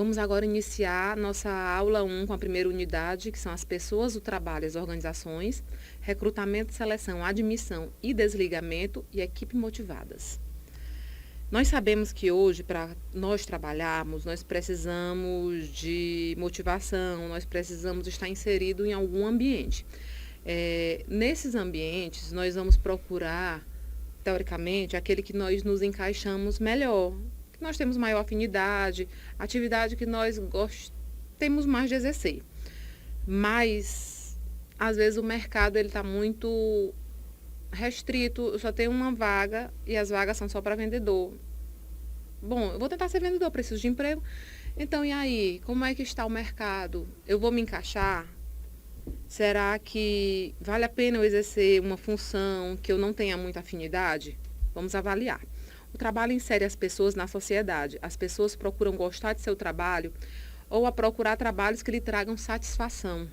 Vamos agora iniciar nossa aula 1 com a primeira unidade, que são as pessoas, o trabalho, as organizações, recrutamento, seleção, admissão e desligamento e equipe motivadas. Nós sabemos que hoje, para nós trabalharmos, nós precisamos de motivação, nós precisamos estar inserido em algum ambiente. Nesses ambientes, nós vamos procurar, teoricamente, aquele que nós nos encaixamos melhor, que nós temos maior afinidade, atividade que nós temos mais de exercer. Mas, às vezes, o mercado está muito restrito, só tem uma vaga e as vagas são só para vendedor. Bom, eu vou tentar ser vendedor, preciso de emprego. Então, e aí? Como é que está o mercado? Eu vou me encaixar? Será que vale a pena eu exercer uma função que eu não tenha muita afinidade? Vamos avaliar. O trabalho insere as pessoas na sociedade. As pessoas procuram gostar de seu trabalho ou a procurar trabalhos que lhe tragam satisfação.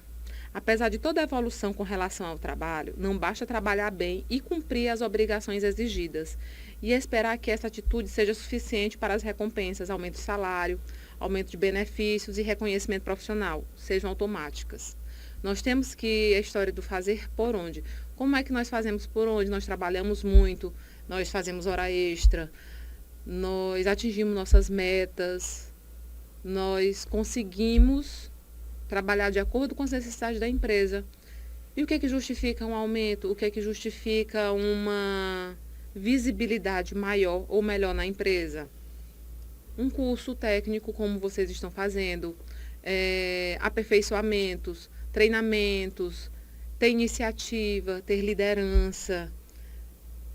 Apesar de toda a evolução com relação ao trabalho, não basta trabalhar bem e cumprir as obrigações exigidas e esperar que essa atitude seja suficiente para as recompensas, aumento de salário, aumento de benefícios e reconhecimento profissional, sejam automáticas. Nós temos que a história do fazer por onde. Como é que nós fazemos por onde? Nós trabalhamos muito, nós fazemos hora extra, nós atingimos nossas metas, nós conseguimos trabalhar de acordo com as necessidades da empresa. E o que é que justifica um aumento? O que é que justifica uma visibilidade maior ou melhor na empresa? Um curso técnico, como vocês estão fazendo, aperfeiçoamentos, treinamentos, ter iniciativa, ter liderança,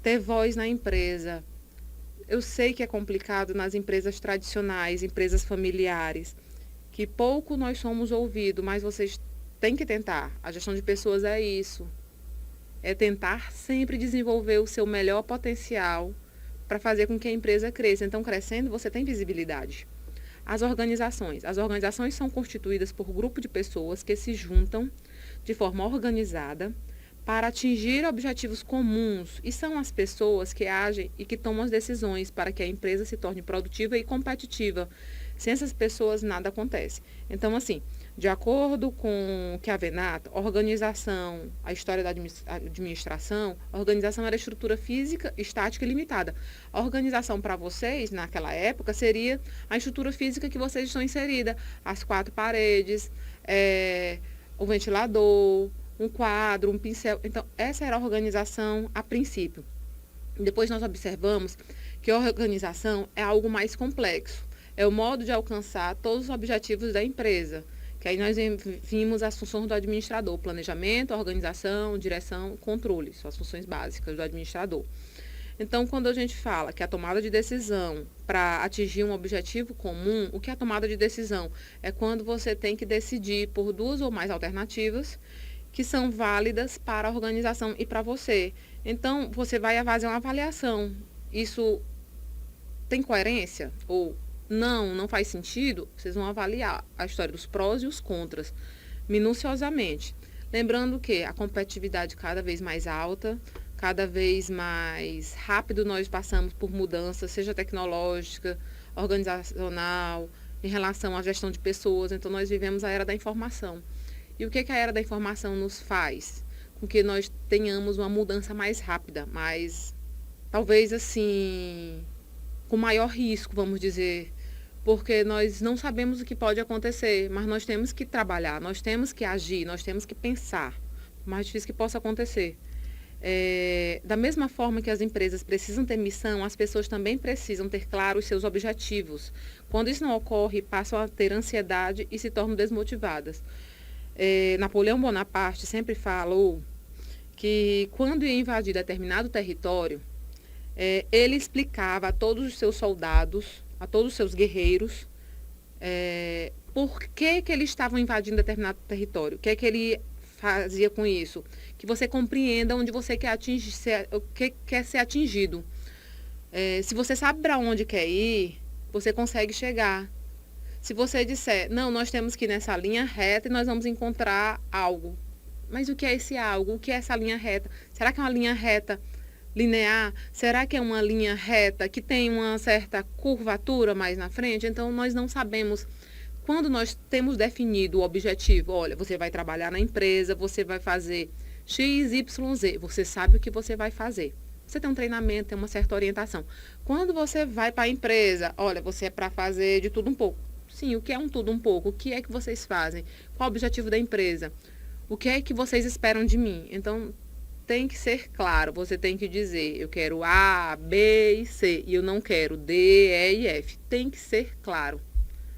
ter voz na empresa. Eu sei que é complicado nas empresas tradicionais, empresas familiares, que pouco nós somos ouvidos, mas vocês têm que tentar. A gestão de pessoas é isso. É tentar sempre desenvolver o seu melhor potencial para fazer com que a empresa cresça. Então, crescendo, você tem visibilidade. As organizações são constituídas por grupo de pessoas que se juntam de forma organizada para atingir objetivos comuns, e são as pessoas que agem e que tomam as decisões para que a empresa se torne produtiva e competitiva. Sem essas pessoas, nada acontece. Então, assim, de acordo com Chiavenato, organização, a história da administração, a organização era estrutura física, estática e limitada. A organização para vocês, naquela época, seria a estrutura física que vocês estão inserida, as 4 paredes, o ventilador, um quadro, um pincel. Então, essa era a organização a princípio. Depois nós observamos que a organização é algo mais complexo. É o modo de alcançar todos os objetivos da empresa. Que aí nós vimos as funções do administrador: planejamento, organização, direção, controle. São as funções básicas do administrador. Então, quando a gente fala que a tomada de decisão para atingir um objetivo comum, o que é a tomada de decisão? É quando você tem que decidir por 2 ou mais alternativas que são válidas para a organização e para você. Então, você vai fazer uma avaliação. Isso tem coerência? Ou não faz sentido? Vocês vão avaliar a história dos prós e os contras, minuciosamente. Lembrando que a competitividade cada vez mais alta, cada vez mais rápido nós passamos por mudanças, seja tecnológica, organizacional, em relação à gestão de pessoas. Então, nós vivemos a era da informação. E o que a era da informação nos faz? Com que nós tenhamos uma mudança mais rápida, mas talvez assim, com maior risco, vamos dizer, porque nós não sabemos o que pode acontecer, mas nós temos que trabalhar, nós temos que agir, nós temos que pensar, por mais difícil que possa acontecer. Da mesma forma que as empresas precisam ter missão, as pessoas também precisam ter claro os seus objetivos. Quando isso não ocorre, passam a ter ansiedade e se tornam desmotivadas. Napoleão Bonaparte sempre falou que quando ia invadir determinado território, ele explicava a todos os seus soldados, a todos os seus guerreiros, por que eles estavam invadindo determinado território, o que ele fazia com isso, que você compreenda onde você quer atingir, o que quer ser atingido. Se você sabe para onde quer ir, você consegue chegar. Se você disser, não, nós temos que ir nessa linha reta e nós vamos encontrar algo. Mas o que é esse algo? O que é essa linha reta? Será que é uma linha reta linear? Será que é uma linha reta que tem uma certa curvatura mais na frente? Então, nós não sabemos Quando nós temos definido o objetivo, olha, você vai trabalhar na empresa, você vai fazer X, Y, Z, você sabe o que você vai fazer. Você tem um treinamento, tem uma certa orientação. Quando você vai para a empresa, olha, você é para fazer de tudo um pouco. Sim, o que é um tudo um pouco? O que é que vocês fazem? Qual o objetivo da empresa? O que é que vocês esperam de mim? Então, tem que ser claro. Você tem que dizer, eu quero A, B e C, e eu não quero D, E e F. Tem que ser claro.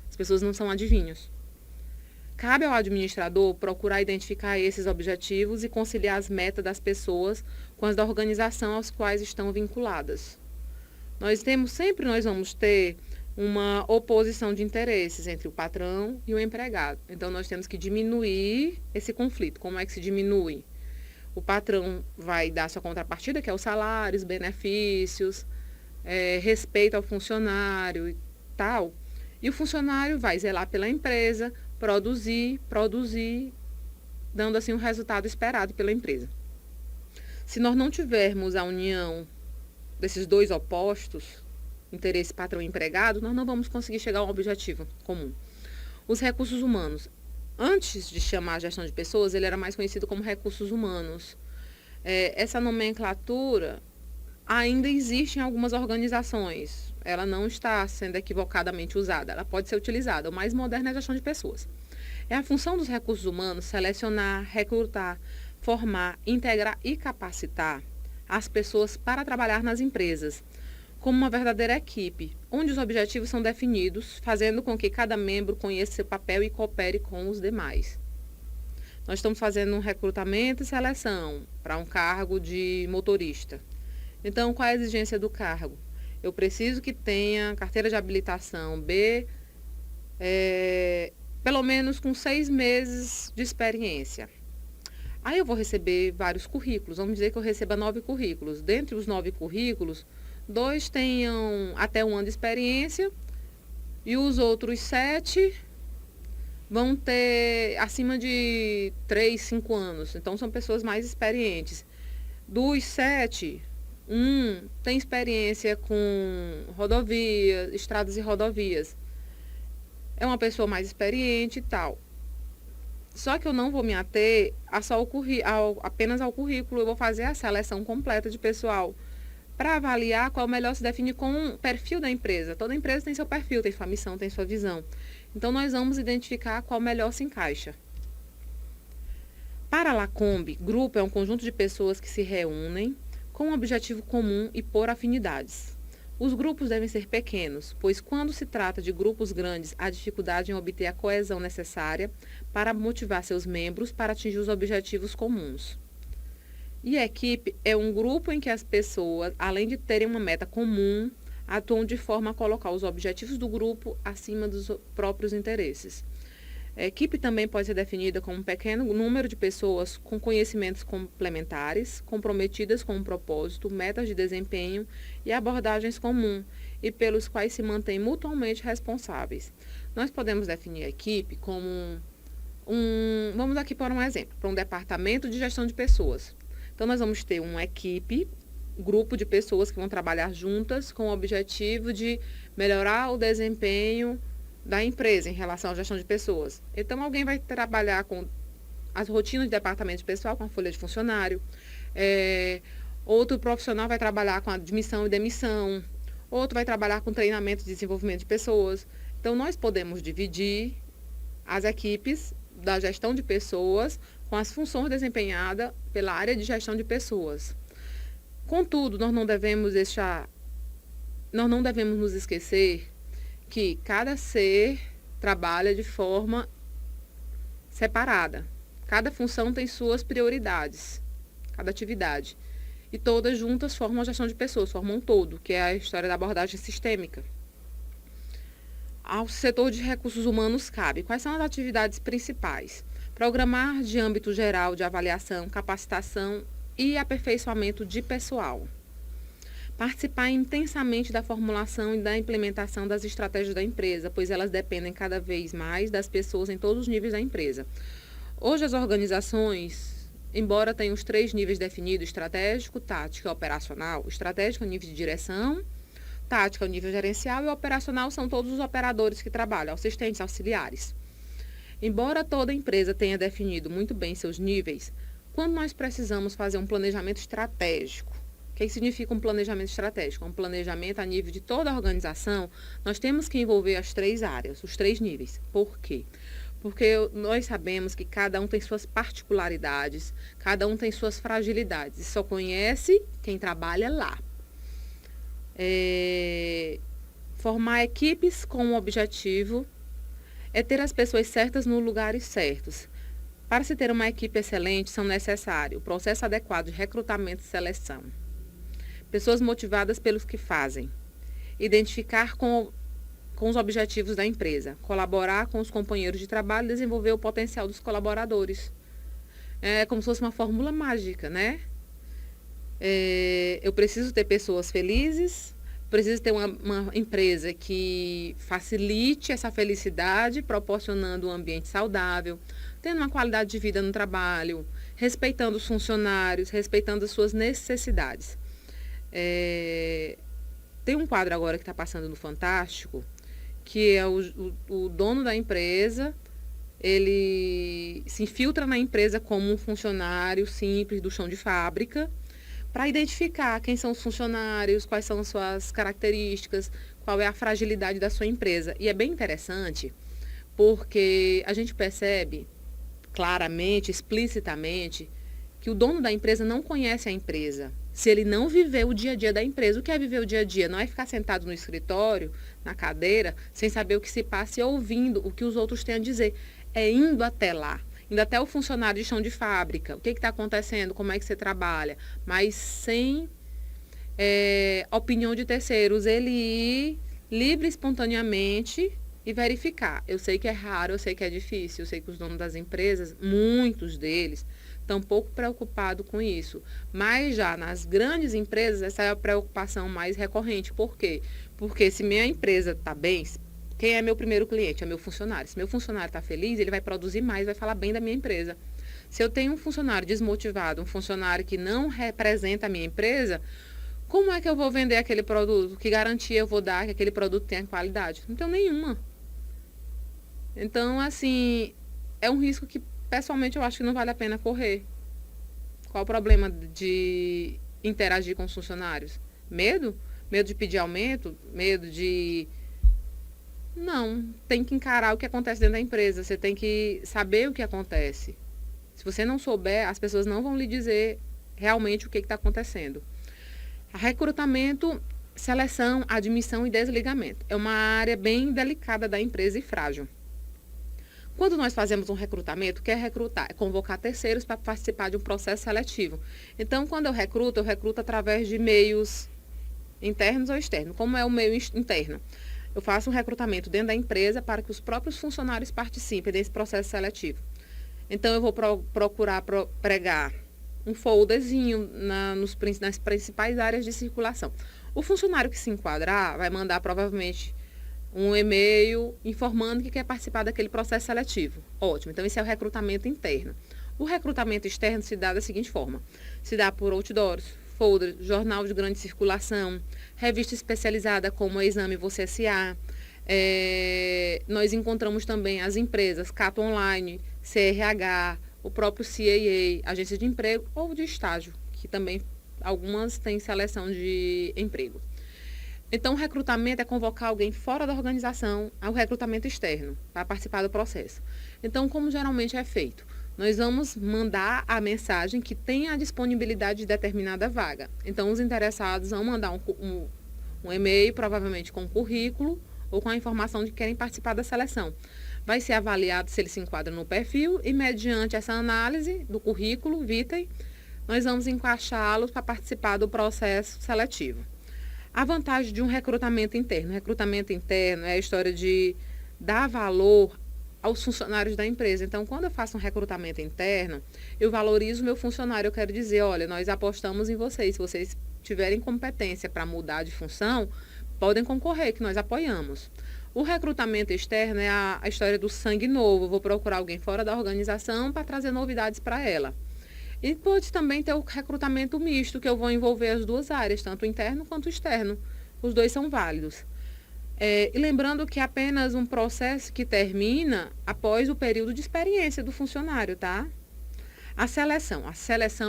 As pessoas não são adivinhos. Cabe ao administrador procurar identificar esses objetivos e conciliar as metas das pessoas com as da organização às quais estão vinculadas. Sempre nós vamos ter uma oposição de interesses entre o patrão e o empregado. Então, nós temos que diminuir esse conflito. Como é que se diminui? O patrão vai dar sua contrapartida, que é os salários, benefícios, respeito ao funcionário e tal. E o funcionário vai zelar pela empresa, produzir, dando assim o resultado esperado pela empresa. Se nós não tivermos a união desses dois opostos, interesse patrão e empregado, nós não vamos conseguir chegar a um objetivo comum. Os recursos humanos. Antes de chamar a gestão de pessoas, ele era mais conhecido como recursos humanos. Essa nomenclatura ainda existe em algumas organizações. Ela não está sendo equivocadamente usada. Ela pode ser utilizada. O mais moderno é a gestão de pessoas. É a função dos recursos humanos selecionar, recrutar, formar, integrar e capacitar as pessoas para trabalhar nas empresas, como uma verdadeira equipe, onde os objetivos são definidos, fazendo com que cada membro conheça seu papel e coopere com os demais. Nós estamos fazendo um recrutamento e seleção para um cargo de motorista. Então, qual é a exigência do cargo? Eu preciso que tenha carteira de habilitação B, pelo menos com 6 meses de experiência. Aí eu vou receber vários currículos. Vamos dizer que eu receba 9 currículos. Dentre os 9 currículos, 2 tenham até 1 ano de experiência e os outros 7 vão ter acima de 3, 5 anos. Então, são pessoas mais experientes. Dos 7, 1 tem experiência com rodovias, estradas e rodovias. É uma pessoa mais experiente e tal. Só que eu não vou me ater apenas ao currículo, eu vou fazer a seleção completa de pessoal para avaliar qual melhor se define com o perfil da empresa. Toda empresa tem seu perfil, tem sua missão, tem sua visão. Então, nós vamos identificar qual melhor se encaixa. Para a Lacombe, grupo é um conjunto de pessoas que se reúnem com um objetivo comum e por afinidades. Os grupos devem ser pequenos, pois quando se trata de grupos grandes, há dificuldade em obter a coesão necessária para motivar seus membros para atingir os objetivos comuns. E a equipe é um grupo em que as pessoas, além de terem uma meta comum, atuam de forma a colocar os objetivos do grupo acima dos próprios interesses. A equipe também pode ser definida como um pequeno número de pessoas com conhecimentos complementares, comprometidas com um propósito, metas de desempenho e abordagens comuns, e pelos quais se mantêm mutuamente responsáveis. Nós podemos definir a equipe como vamos aqui por um exemplo, para um departamento de gestão de pessoas. Então, nós vamos ter uma equipe, grupo de pessoas que vão trabalhar juntas com o objetivo de melhorar o desempenho da empresa em relação à gestão de pessoas. Então, alguém vai trabalhar com as rotinas de departamento de pessoal, com a folha de funcionário. Outro profissional vai trabalhar com admissão e demissão. Outro vai trabalhar com treinamento e desenvolvimento de pessoas. Então, nós podemos dividir as equipes da gestão de pessoas com as funções desempenhadas pela área de gestão de pessoas. Contudo, nós não devemos nos esquecer que cada ser trabalha de forma separada. Cada função tem suas prioridades, cada atividade. E todas juntas formam a gestão de pessoas, formam um todo, que é a história da abordagem sistêmica. Ao setor de recursos humanos cabe. Quais são as atividades principais? Programar de âmbito geral de avaliação, capacitação e aperfeiçoamento de pessoal. Participar intensamente da formulação e da implementação das estratégias da empresa, pois elas dependem cada vez mais das pessoas em todos os níveis da empresa. Hoje as organizações, embora tenham os 3 níveis definidos, estratégico, tático e operacional, o estratégico é o nível de direção, tática é o nível gerencial e o operacional são todos os operadores que trabalham, assistentes, auxiliares. Embora toda empresa tenha definido muito bem seus níveis, quando nós precisamos fazer um planejamento estratégico, o que significa um planejamento estratégico? Um planejamento a nível de toda a organização, nós temos que envolver as 3 áreas, os 3 níveis. Por quê? Porque nós sabemos que cada um tem suas particularidades, cada um tem suas fragilidades, e só conhece quem trabalha lá. Formar equipes com um objetivo é ter as pessoas certas nos lugares certos. Para se ter uma equipe excelente, são necessários o processo adequado de recrutamento e seleção, pessoas motivadas pelos que fazem, identificar com os objetivos da empresa, colaborar com os companheiros de trabalho e desenvolver o potencial dos colaboradores. É como se fosse uma fórmula mágica, né? Eu preciso ter pessoas felizes, preciso ter uma empresa que facilite essa felicidade, proporcionando um ambiente saudável, tendo uma qualidade de vida no trabalho, respeitando os funcionários, respeitando as suas necessidades. Tem um quadro agora que está passando no Fantástico, que é o dono da empresa, ele se infiltra na empresa como um funcionário simples do chão de fábrica, para identificar quem são os funcionários, quais são as suas características, qual é a fragilidade da sua empresa. E é bem interessante, porque a gente percebe claramente, explicitamente, que o dono da empresa não conhece a empresa. Se ele não viver o dia a dia da empresa, o que é viver o dia a dia? Não é ficar sentado no escritório, na cadeira, sem saber o que se passa e ouvindo o que os outros têm a dizer. É indo até lá, indo até o funcionário de chão de fábrica. O que está acontecendo? Como é que você trabalha? Mas sem opinião de terceiros. Ele ir livre, espontaneamente e verificar. Eu sei que é raro, eu sei que é difícil, eu sei que os donos das empresas, muitos deles, estão pouco preocupados com isso. Mas já nas grandes empresas, essa é a preocupação mais recorrente. Por quê? Porque se minha empresa está bem, quem é meu primeiro cliente? É meu funcionário. Se meu funcionário está feliz, ele vai produzir mais, vai falar bem da minha empresa. Se eu tenho um funcionário desmotivado, um funcionário que não representa a minha empresa, como é que eu vou vender aquele produto? Que garantia eu vou dar que aquele produto tenha qualidade? Não tenho nenhuma. Então, assim, é um risco que, pessoalmente, eu acho que não vale a pena correr. Qual o problema de interagir com os funcionários? Medo? Medo de pedir aumento? Medo de... Não, tem que encarar o que acontece dentro da empresa. Você tem que saber o que acontece. Se você não souber, as pessoas não vão lhe dizer realmente o que está acontecendo. Recrutamento, seleção, admissão e desligamento. É uma área bem delicada da empresa e frágil. Quando nós fazemos um recrutamento, o que é recrutar? É convocar terceiros para participar de um processo seletivo. Então, quando eu recruto através de meios internos ou externos. Como é o meio interno? Eu faço um recrutamento dentro da empresa para que os próprios funcionários participem desse processo seletivo. Então, eu vou procurar pregar um folderzinho nas principais áreas de circulação. O funcionário que se enquadrar vai mandar provavelmente um e-mail informando que quer participar daquele processo seletivo. Ótimo, então esse é o recrutamento interno. O recrutamento externo se dá da seguinte forma: se dá por outdoors, folder, jornal de grande circulação, revista especializada como o Exame Você S.A. Nós encontramos também as empresas Cato Online, CRH, o próprio CAA, agência de emprego ou de estágio, que também algumas têm seleção de emprego. Então, o recrutamento é convocar alguém fora da organização ao recrutamento externo, para participar do processo. Então, como geralmente é feito? Nós vamos mandar a mensagem que tem a disponibilidade de determinada vaga. Então, os interessados vão mandar um e-mail, provavelmente com o currículo ou com a informação de que querem participar da seleção. Vai ser avaliado se ele se enquadra no perfil e, mediante essa análise do currículo, vitae, nós vamos encaixá-los para participar do processo seletivo. A vantagem de um recrutamento interno. Recrutamento interno é a história de dar valor aos funcionários da empresa. Então, quando eu faço um recrutamento interno, eu valorizo o meu funcionário. Eu quero dizer, olha, nós apostamos em vocês. Se vocês tiverem competência para mudar de função, podem concorrer, que nós apoiamos. O recrutamento externo é a história do sangue novo. Eu vou procurar alguém fora da organização para trazer novidades para ela. E pode também ter o recrutamento misto, que eu vou envolver as duas áreas, tanto o interno quanto o externo. os dois são válidos. E lembrando que é apenas um processo que termina após o período de experiência do funcionário, tá? A seleção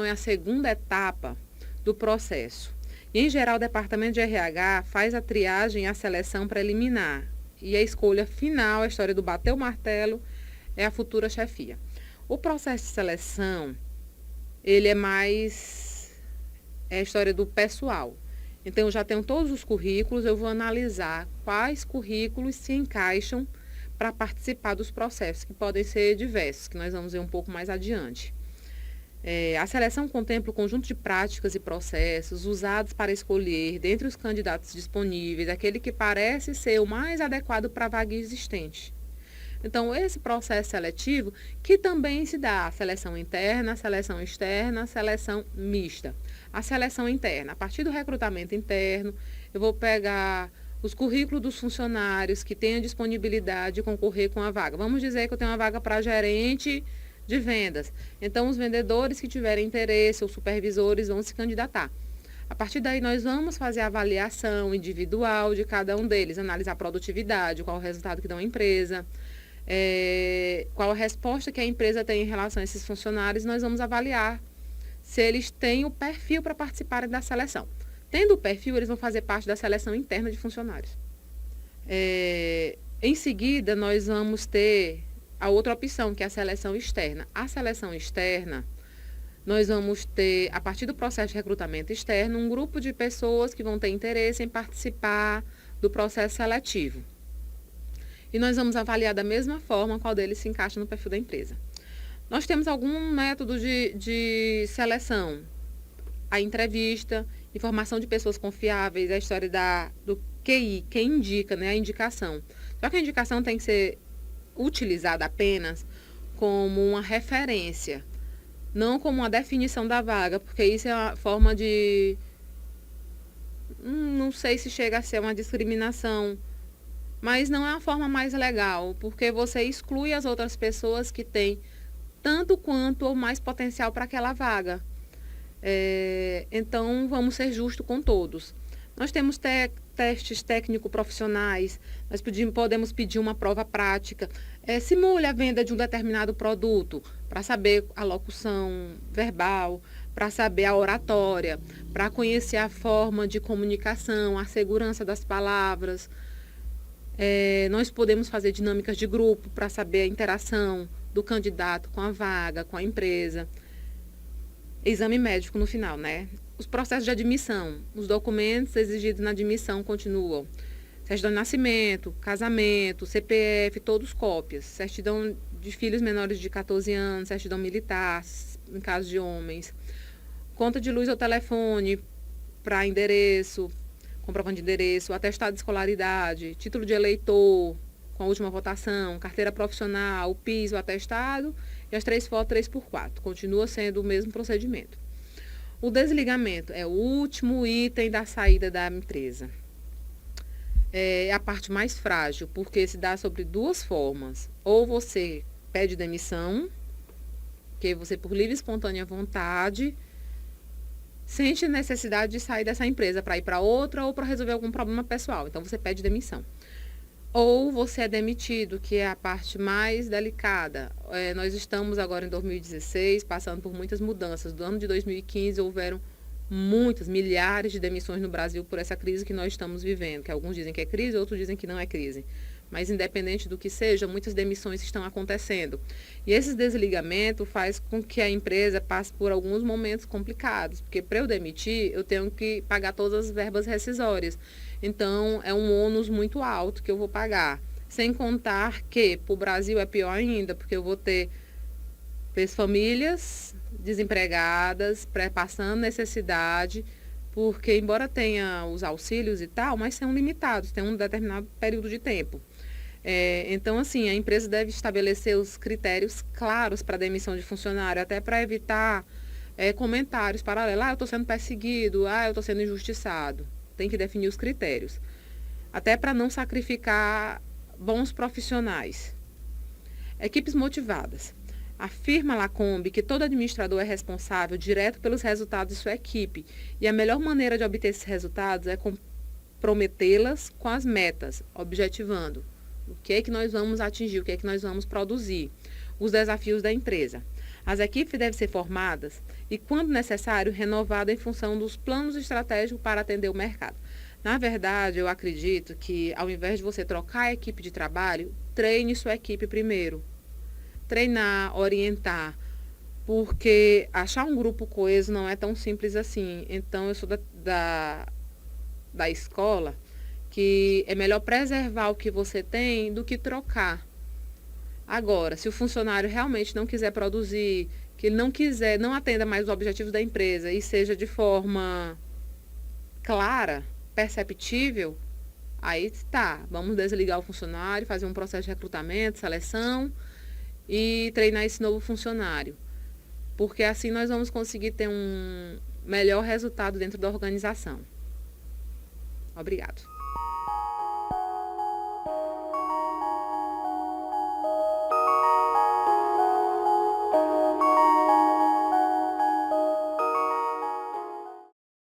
é a segunda etapa do processo. E, em geral, o departamento de RH faz a triagem e a seleção preliminar. E a escolha final, a história do bater o martelo, é a futura chefia. O processo de seleção, ele é a história do pessoal. Então, eu já tenho todos os currículos, eu vou analisar quais currículos se encaixam para participar dos processos, que podem ser diversos, que nós vamos ver um pouco mais adiante. A seleção contempla o conjunto de práticas e processos usados para escolher, dentre os candidatos disponíveis, aquele que parece ser o mais adequado para a vaga existente. Então, esse processo seletivo, que também se dá a seleção interna, a seleção externa, a seleção mista. A seleção interna, a partir do recrutamento interno, eu vou pegar os currículos dos funcionários que têm a disponibilidade de concorrer com a vaga. Vamos dizer que eu tenho uma vaga para gerente de vendas. Então, os vendedores que tiverem interesse, ou supervisores, vão se candidatar. A partir daí, nós vamos fazer a avaliação individual de cada um deles, analisar a produtividade, qual o resultado que dá a empresa, qual a resposta que a empresa tem em relação a esses funcionários, nós vamos avaliar se eles têm o perfil para participarem da seleção. Tendo o perfil, eles vão fazer parte da seleção interna de funcionários. Em seguida, nós vamos ter a outra opção, que é a seleção externa. A seleção externa, nós vamos ter, a partir do processo de recrutamento externo, um grupo de pessoas que vão ter interesse em participar do processo seletivo. E nós vamos avaliar da mesma forma qual deles se encaixa no perfil da empresa. Nós temos algum método de seleção. A entrevista, informação de pessoas confiáveis, a história do QI, quem indica, né, a indicação. Só que a indicação tem que ser utilizada apenas como uma referência, não como uma definição da vaga, porque isso é uma forma de... Não sei se chega a ser uma discriminação, mas não é a forma mais legal, porque você exclui as outras pessoas que têm tanto quanto ou mais potencial para aquela vaga. Então, vamos ser justos com todos. Nós temos testes técnico-profissionais, nós podemos pedir uma prova prática. Simule a venda de um determinado produto, para saber a locução verbal, para saber a oratória, para conhecer a forma de comunicação, a segurança das palavras. Nós podemos fazer dinâmicas de grupo para saber a interação do candidato com a vaga, com a empresa. Exame médico no final, né? Os processos de admissão, os documentos exigidos na admissão continuam. Certidão de nascimento, casamento, CPF, todos cópias. Certidão de filhos menores de 14 anos, certidão militar, em caso de homens. Conta de luz ou telefone para endereço, comprovante de endereço, atestado de escolaridade, título de eleitor com a última votação, carteira profissional, o PIS, o atestado e as 3 fotos 3x4. Continua sendo o mesmo procedimento. O desligamento é o último item da saída da empresa. É a parte mais frágil, porque se dá sobre duas formas. Ou você pede demissão, que você, por livre e espontânea vontade, sente necessidade de sair dessa empresa para ir para outra ou para resolver algum problema pessoal. Então, você pede demissão. Ou você é demitido, que é a parte mais delicada. Nós estamos agora em 2016, passando por muitas mudanças. Do ano de 2015, houveram milhares de demissões no Brasil por essa crise que nós estamos vivendo, que alguns dizem que é crise, outros dizem que não é crise. Mas, independente do que seja, muitas demissões estão acontecendo. E esse desligamento faz com que a empresa passe por alguns momentos complicados, porque para eu demitir, eu tenho que pagar todas as verbas rescisórias. Então, é um ônus muito alto que eu vou pagar. Sem contar que, para o Brasil, é pior ainda, porque eu vou ter famílias desempregadas, passando necessidade, porque, embora tenha os auxílios e tal, mas são limitados, tem um determinado período de tempo. Então, assim, a empresa deve estabelecer os critérios claros para a demissão de funcionário, até para evitar comentários paralelos. Eu estou sendo perseguido, eu estou sendo injustiçado. Tem que definir os critérios. Até para não sacrificar bons profissionais. Equipes motivadas. Afirma a Lacombe que todo administrador é responsável direto pelos resultados de sua equipe. E a melhor maneira de obter esses resultados é com comprometê-las com as metas, objetivando o que é que nós vamos atingir, o que é que nós vamos produzir, os desafios da empresa. As equipes devem ser formadas e, quando necessário, renovadas em função dos planos estratégicos para atender o mercado. Na verdade, eu acredito que, ao invés de você trocar a equipe de trabalho, treine sua equipe primeiro. Treinar, orientar, porque achar um grupo coeso não é tão simples assim. Então, eu sou da escola que é melhor preservar o que você tem do que trocar. Agora, se o funcionário realmente não quiser produzir, que ele não quiser, não atenda mais os objetivos da empresa e seja de forma clara, perceptível, aí tá, vamos desligar o funcionário, fazer um processo de recrutamento, seleção e treinar esse novo funcionário. Porque assim nós vamos conseguir ter um melhor resultado dentro da organização. Obrigado.